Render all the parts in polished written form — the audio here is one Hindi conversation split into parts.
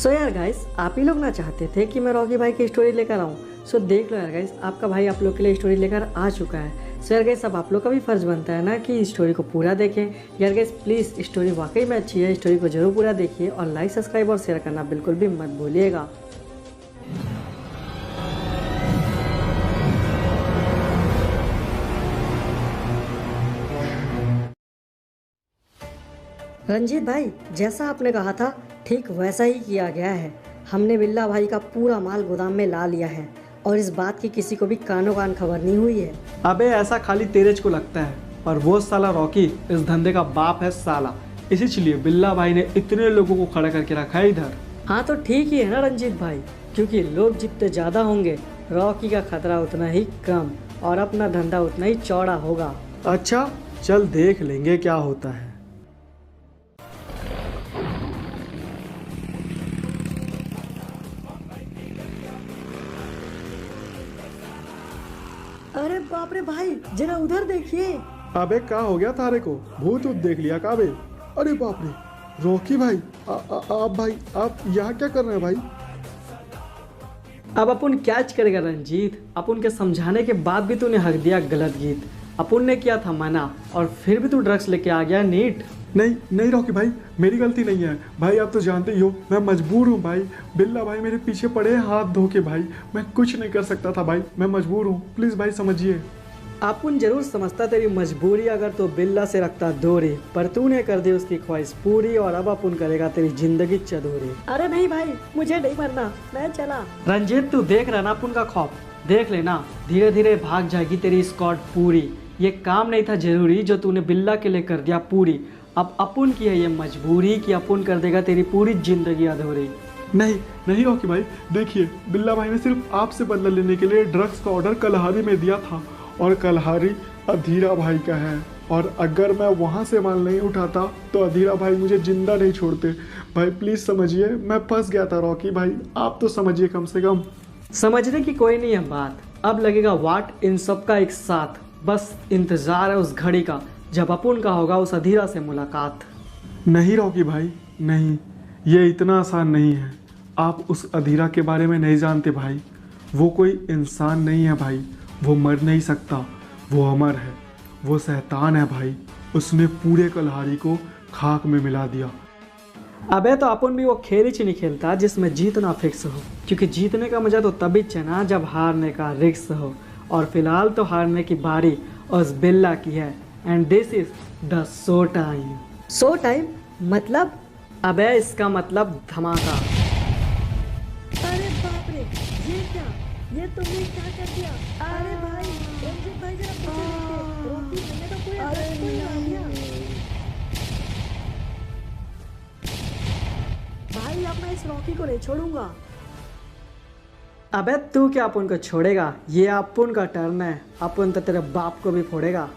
सो यार गाइस, आप ही लोग ना चाहते थे कि मैं रॉकी भाई की स्टोरी लेकर आऊँ। सो देख लो यार गाइस, आपका भाई आप लोग के लिए स्टोरी लेकर आ चुका है। सो यार गाइस, अब आप लोग का भी फर्ज बनता है ना कि स्टोरी को पूरा देखें। यार गाइस प्लीज़, स्टोरी वाकई में अच्छी है, स्टोरी को जरूर पूरा देखिए और लाइक सब्सक्राइब और शेयर करना बिल्कुल भी मत भूलिएगा। रंजीत भाई, जैसा आपने कहा था ठीक वैसा ही किया गया है। हमने बिल्ला भाई का पूरा माल गोदाम में ला लिया है और इस बात की किसी को भी कानो कान खबर नहीं हुई है। अबे ऐसा खाली तेरेज को लगता है, पर वो साला रॉकी इस धंधे का बाप है साला। इसलिए बिल्ला भाई ने इतने लोगों को खड़ा करके रखा है इधर। हाँ तो ठीक ही है ना रंजीत भाई, क्योंकि लोग जितने ज़्यादा होंगे रॉकी का खतरा उतना ही कम और अपना धंधा उतना ही चौड़ा होगा। अच्छा चल देख लेंगे क्या होता है। अरे बाप रे भाई, जरा उधर देखिए। अबे क्या हो गया तारे को, भूत ऊत देख लिया का बे? अरे बाप रे, रॉकी भाई आप भाई आप यहाँ क्या कर रहे हैं भाई? अब अपन क्या करेगा रंजीत, अपन के समझाने के बाद भी तूने हक दिया गलत गीत। अपन ने किया था मना और फिर भी तू ड्रग्स लेके आ गया नीट। नहीं नहीं रॉकी भाई, मेरी गलती नहीं है भाई, आप तो जानते ही हो मैं मजबूर हूँ भाई। बिल्ला भाई मेरे पीछे पड़े हैं हाथ धो के भाई, मैं कुछ नहीं कर सकता था भाई, मैं मजबूर हूँ, प्लीज़ भाई समझिए। अपन जरूर समझता तेरी मजबूरी अगर तो बिल्ला से रखता दूरी, पर तूने कर दी उसकी ख्वाहिश पूरी और अब अपन करेगा तेरी जिंदगी चदूरी। अरे नहीं भाई, मुझे नहीं मरना, मैं चला। रंजीत तू देख रहा ना अपन का खौफ, देख लेना धीरे धीरे भाग जाएगी तेरी स्क्वाड पूरी। ये काम नहीं था जरूरी जो तूने बिल्ला के लिए कर दिया पूरी। अब अपन की है ये मजबूरी कि अपन कर देगा तेरी पूरी जिंदगी अधूरी। नहीं नहीं रॉकी भाई, देखिए बिल्ला भाई ने सिर्फ आपसे बदला लेने के लिए ड्रग्स का ऑर्डर कलहारी में दिया था और कलहारी अधीरा भाई का है, और अगर मैं वहाँ से माल नहीं उठाता तो अधीरा भाई मुझे जिंदा नहीं छोड़ते। भाई प्लीज़ समझिए, मैं फंस गया था रॉकी भाई, आप तो समझिए कम से कम। समझने की कोई नहीं है बात, अब लगेगा वाट इन सब का एक साथ। बस इंतजार है उस घड़ी का जब अपन का होगा उस अधीरा से मुलाकात। नहीं रॉकी भाई नहीं, ये इतना आसान नहीं है। आप उस अधीरा के बारे में नहीं जानते भाई, वो कोई इंसान नहीं है भाई, वो मर नहीं सकता, वो अमर है, वो शैतान है भाई। उसने पूरे कलहारी को खाक में मिला दिया। अबे तो अपन भी वो खेल ही नहीं खेलता जिसमें जीतना फिक्स हो, क्योंकि जीतने का मजा तो तभी चना जब हारने का रिस्क हो। और फिलहाल तो हारने की बारी उस बिल्ला की है, and this is the show time. Show time मतलब? अबे इसका मतलब धमाका। अरे बाप रे, ये क्या, ये तुमने क्या कर दिया? अरे भाई रंजीत भाई जरा पीछे देखिए, रॉकी ने तो कोई आ गया। भाई अब मैं इस रॉकी को नहीं छोड़ूंगा। अबे तू क्या अपन को छोड़ेगा, ये अपन का टर्न है, अपन तो तेरे बाप को भी फोड़ेगा।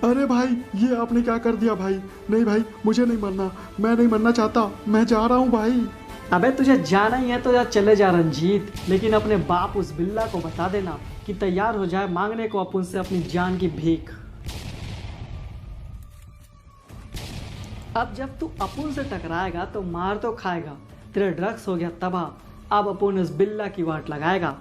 अरे भाई ये आपने क्या कर दिया भाई? नहीं भाई मुझे नहीं मरना, मैं नहीं मरना चाहता, मैं जा रहा हूँ भाई। अबे तुझे जाना ही है तो जा चले जा रंजीत, लेकिन अपने बाप उस बिल्ला को बता देना कि तैयार हो जाए मांगने को अपन से अपनी जान की भीख। अब जब तू अपन से टकराएगा तो मार तो खाएगा, तेरे ड्रग्स हो गया तबाह, अब अपन उस बिल्ला की वाट लगाएगा।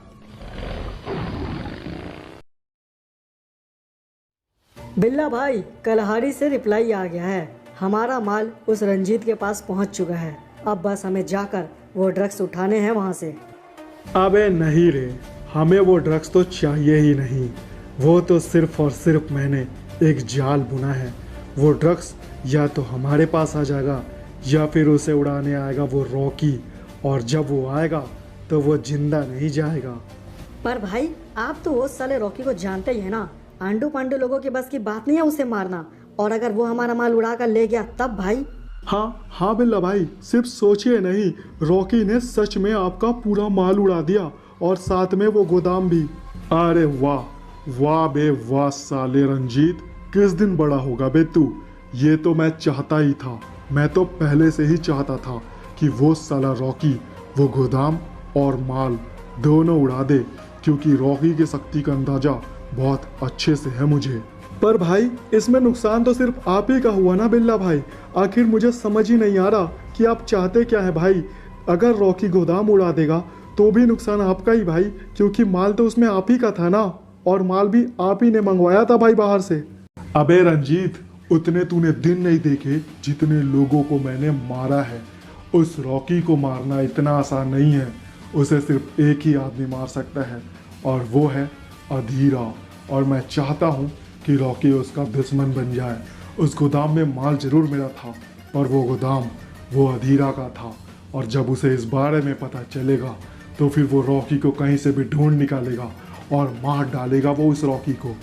बिल्ला भाई, कलहारी से रिप्लाई आ गया है, हमारा माल उस रंजीत के पास पहुंच चुका है, अब बस हमें जाकर वो ड्रग्स उठाने हैं वहां से। अबे नहीं रे, हमें वो ड्रग्स तो चाहिए ही नहीं, वो तो सिर्फ और सिर्फ मैंने एक जाल बुना है। वो ड्रग्स या तो हमारे पास आ जाएगा या फिर उसे उड़ाने आएगा वो रॉकी, और जब वो आएगा तो वो जिंदा नहीं जाएगा। पर भाई आप तो उस साले रॉकी को जानते ही है ना, आंडू पांडू लोगों के बस की बात नहीं है उसे मारना, और अगर वो हमारा माल उड़ा कर ले गया तब भाई। हाँ बिल्ला भाई, सिर्फ सोचिए नहीं, रॉकी ने सच में आपका पूरा माल उड़ा दिया और साथ में वो गोदाम भी। अरे वाह वाह बे वाह साले रंजीत, किस दिन बड़ा होगा बे तू? ये तो मैं चाहता ही था, मैं तो पहले से ही चाहता था कि वो साला रॉकी वो गोदाम और माल दोनों उड़ा दे, क्योंकि रॉकी की शक्ति का अंदाजा बहुत अच्छे से है मुझे। पर भाई इसमें नुकसान तो सिर्फ आप ही का हुआ ना बिल्ला भाई। आखिर मुझे समझ ही नहीं आ रहा कि आप चाहते क्या है भाई। अगर रॉकी गोदाम उड़ा देगा तो भी नुकसान आपका ही भाई, क्योंकि माल तो उसमें आप ही का था ना, और माल भी आप ही ने मंगवाया था भाई बाहर से। अबे रंजीत, उतने तूने दिन नहीं देखे जितने लोगों को मैंने मारा है। उस रॉकी को मारना इतना आसान नहीं है। उसे सिर्फ एक ही आदमी मार सकता है, और वो है अधीरा। और मैं चाहता हूँ कि रॉकी उसका दुश्मन बन जाए। उस गोदाम में माल जरूर मेरा था, पर वो गोदाम वो अधीरा का था। और जब उसे इस बारे में पता चलेगा तो फिर वो रॉकी को कहीं से भी ढूंढ निकालेगा और मार डालेगा वो उस रॉकी को।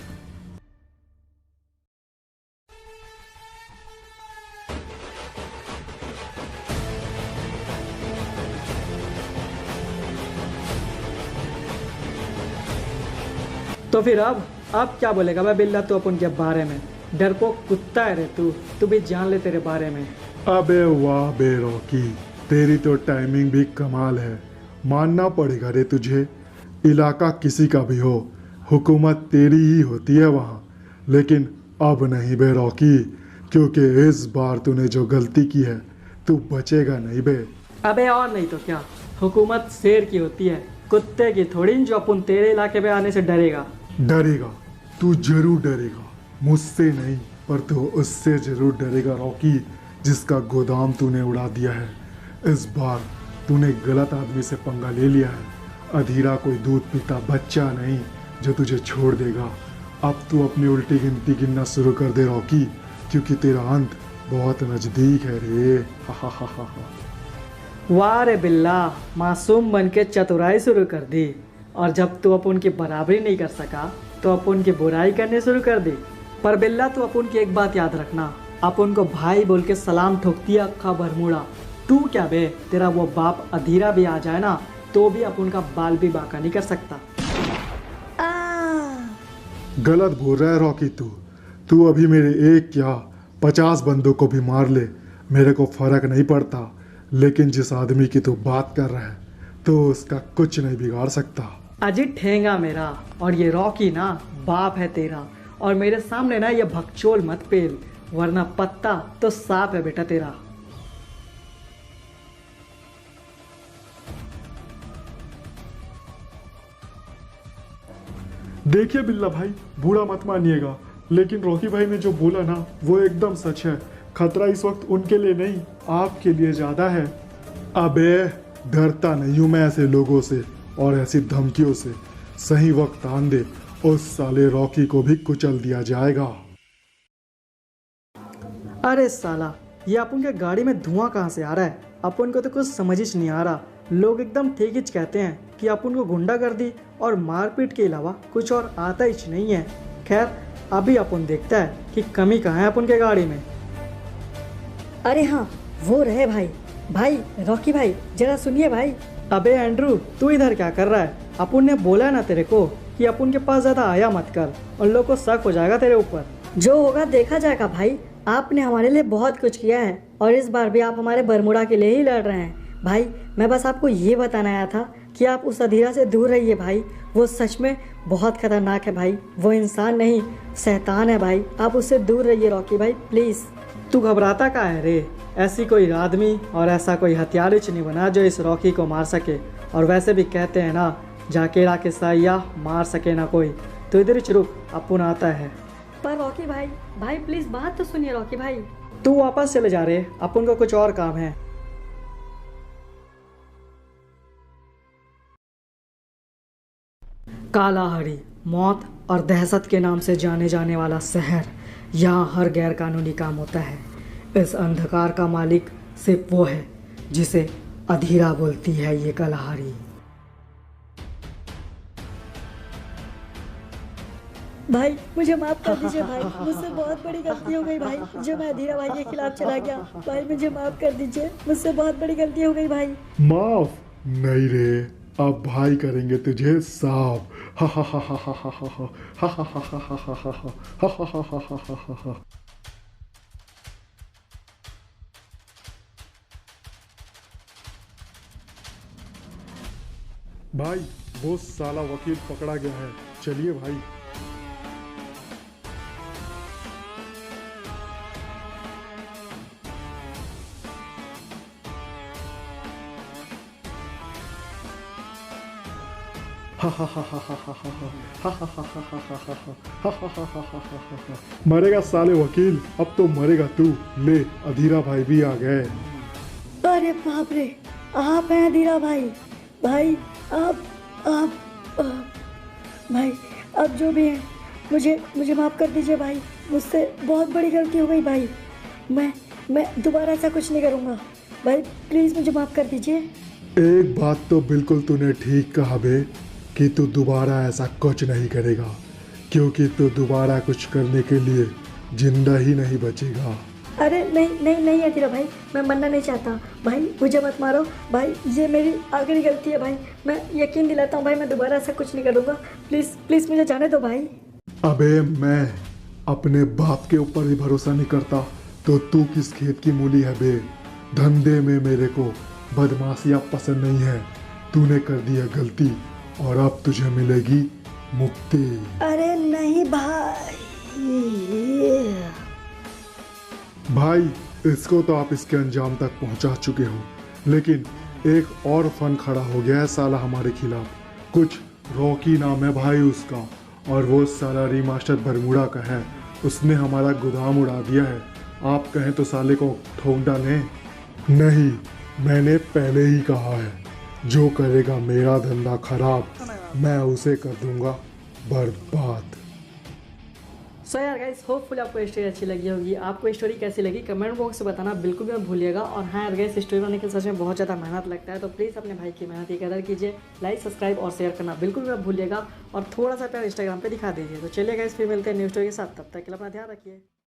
तो फिर अब क्या बोलेगा भाई बिल्ला तू अपन के बारे में? डरपोक कुत्ता है रे तू भी जान ले तेरे बारे में। अबे वाह बे रॉकी, तेरी तो टाइमिंग भी कमाल है। मानना पड़ेगा रे तुझे। इलाका किसी का भी हो, हुकूमत तेरी ही होती है वहाँ। लेकिन अब नहीं बे रॉकी, क्योंकि इस बार तूने जो गलती की है तू बचेगा नहीं बे। अबे और नहीं तो क्या, हुकूमत शेर की होती है, कुत्ते की थोड़ी, जो अपन तेरे इलाके में आने से डरेगा। डरेगा, तू जरूर डरेगा। मुझसे नहीं, पर तू उससे जरूर डरेगा रॉकी, जिसका गोदाम तूने उड़ा दिया है। इस बार तूने गलत आदमी से पंगा ले लिया है। अधीरा कोई दूध पीता बच्चा नहीं जो तुझे छोड़ देगा। अब तू अपनी उल्टी गिनती गिनना शुरू कर दे रॉकी, क्योंकि तेरा अंत बहुत नजदीक है रे। हा हा हा हा हा। वाह रे बिल्ला, मासूम बन के चतुराई शुरू कर दी, और जब तू अपन की बराबरी नहीं कर सका तो अपन की बुराई करने शुरू कर दी। पर बिल्ला तू अपन की एक बात याद रखना, अपन को भाई बोल के सलाम ठोकती है अक्खा बरमूड़ा। तू क्या बे, तेरा वो बाप अधीरा भी आ जाए ना तो भी अपन का बाल भी बांका नहीं कर सकता। गलत बोल रहा है रॉकी तू अभी मेरे एक क्या 50 बंदों को भी मार ले, मेरे को फर्क नहीं पड़ता। लेकिन जिस आदमी की तू बात कर रहा है तो उसका कुछ नहीं बिगाड़ सकता। अजीत ठेंगा मेरा, और ये रॉकी ना बाप है तेरा, और मेरे सामने ना ये भगचोल मत पेल, वरना पत्ता तो साफ है बेटा तेरा। देखिए बिल्ला भाई, बुरा मत मानिएगा, लेकिन रॉकी भाई ने जो बोला ना वो एकदम सच है। खतरा इस वक्त उनके लिए नहीं, आपके लिए ज्यादा है। अबे डरता नहीं हूं मैं ऐसे लोगों से और ऐसी धमकियों से। सही वक्त आन दे, उस साले रॉकी को भी कुचल दिया जाएगा। अरे साला, ये अपन के गाड़ी में धुआं कहाँ से आ रहा है? अपन को तो कुछ समझ ही नहीं आ रहा। लोग एकदम ठीक ही कहते हैं कि अपन को गुंडागर्दी और मारपीट के अलावा कुछ और आता ही नहीं है। खैर, अभी अपन देखता है कि कमी कहाँ है अपन के गाड़ी में। अरे हाँ, वो रहे भाई रॉकी भाई, जरा सुनिए भाई। अबे एंड्रू, तू इधर क्या कर रहा है? अपन ने बोला ना तेरे को कि अपन के पास ज़्यादा आया मत कर, उन लोग को शक हो जाएगा तेरे ऊपर। जो होगा देखा जाएगा भाई। आपने हमारे लिए बहुत कुछ किया है और इस बार भी आप हमारे बरमुडा के लिए ही लड़ रहे हैं भाई। मैं बस आपको ये बताना आया था कि आप उस अधीरा से दूर रहिए भाई। वो सच में बहुत खतरनाक है भाई। वो इंसान नहीं, शैतान है भाई। आप उससे दूर रहिए रॉकी भाई, प्लीज़। तू घबराता का है रे? ऐसी कोई आदमी और ऐसा कोई हथियार ही नहीं बना जो इस रॉकी को मार सके। और वैसे भी कहते हैं ना, जाकेरा के साया मार सके ना कोई। तो इधर ही रुक, अपन आता है। पर रॉकी भाई प्लीज़ बात तो सुनिए रॉकी भाई। तू वापस चले जा रहे, अपन को कुछ और काम है। कालाहारी, मौत और दहशत के नाम से जाने जाने वाला शहर, यहाँ हर गैर कानूनी काम होता है। इस अंधकार का मालिक सिर्फ वो है जिसे अधीरा बोलती है ये कालाहारी। भाई मुझे माफ कर दीजिए भाई, मुझसे बहुत बड़ी गलती हो गई भाई, जो मैं अधीरा भाई के खिलाफ चला गया। भाई मुझे माफ कर दीजिए, मुझसे बहुत बड़ी गलती हो गई भाई। माफ नहीं रे, अब भाई करेंगे तुझे साफ। हा हा हा हा हा हा हा हा हा हा हा हा हा हा हा हा हा। भाई वो साला वकील पकड़ा गया है, चलिए भाई। मरेगा साले वकील, अब तो मरेगा तू। ले अधीरा भाई भी आ गए। अरे बाप रे, आप हैं अधीरा भाई। भाई आप भाई अब जो भी है मुझे माफ़ कर दीजिए भाई। मुझसे बहुत बड़ी गलती हो गई भाई। मैं दोबारा ऐसा कुछ नहीं करूँगा भाई। प्लीज़ मुझे माफ़ कर दीजिए। एक बात तो बिल्कुल तूने ठीक कहा बे कि तू दोबारा ऐसा कुछ नहीं करेगा, क्योंकि तू दोबारा कुछ करने के लिए जिंदा ही नहीं बचेगा। अरे नहीं अधीरा भाई, मैं मरना नहीं चाहता भाई। मुझे मत मारो भाई, ये मेरी आखिरी गलती है भाई। मैं यकीन दिलाता हूँ भाई, मैं दोबारा ऐसा कुछ नहीं करूँगा। प्लीज़ मुझे जाने दो भाई। अबे मैं अपने बाप के ऊपर ही भरोसा नहीं करता तो तू किस खेत की मूली है बे। धंधे में मेरे को बदमाशियाँ पसंद नहीं है। तूने कर दी है गलती और अब तुझे मिलेगी मुक्ति। अरे नहीं भाई इसको तो आप इसके अंजाम तक पहुंचा चुके हो, लेकिन एक और फन खड़ा हो गया है साला हमारे खिलाफ। कुछ रॉकी नाम है भाई उसका, और वो साला रीमास्टर बरमूडा का है। उसने हमारा गोदाम उड़ा दिया है। आप कहें तो साले को ठोक डालें। नहीं, मैंने पहले ही कहा है, जो करेगा मेरा धंधा खराब मैं उसे कर दूंगा बर्बाद। सो यार गाइस, होपफुली आपको स्टोरी अच्छी लगी होगी। आपको स्टोरी कैसी लगी कमेंट बॉक्स में बताना बिल्कुल भी मत भूलिएगा। और हाँ यार गाइस, स्टोरी बनाने के सच में बहुत ज़्यादा मेहनत लगता है, तो प्लीज़ अपने भाई की मेहनत की कदर कीजिए। लाइक, सब्सक्राइब और शेयर करना बिल्कुल भी मत भूलिएगा। और थोड़ा सा प्यार इंस्टाग्राम पे दिखा दीजिए। तो चलिए गाइस, फिर मिलते हैं न्यू स्टोरी के साथ। तब तक के लिए अपना ध्यान रखिए।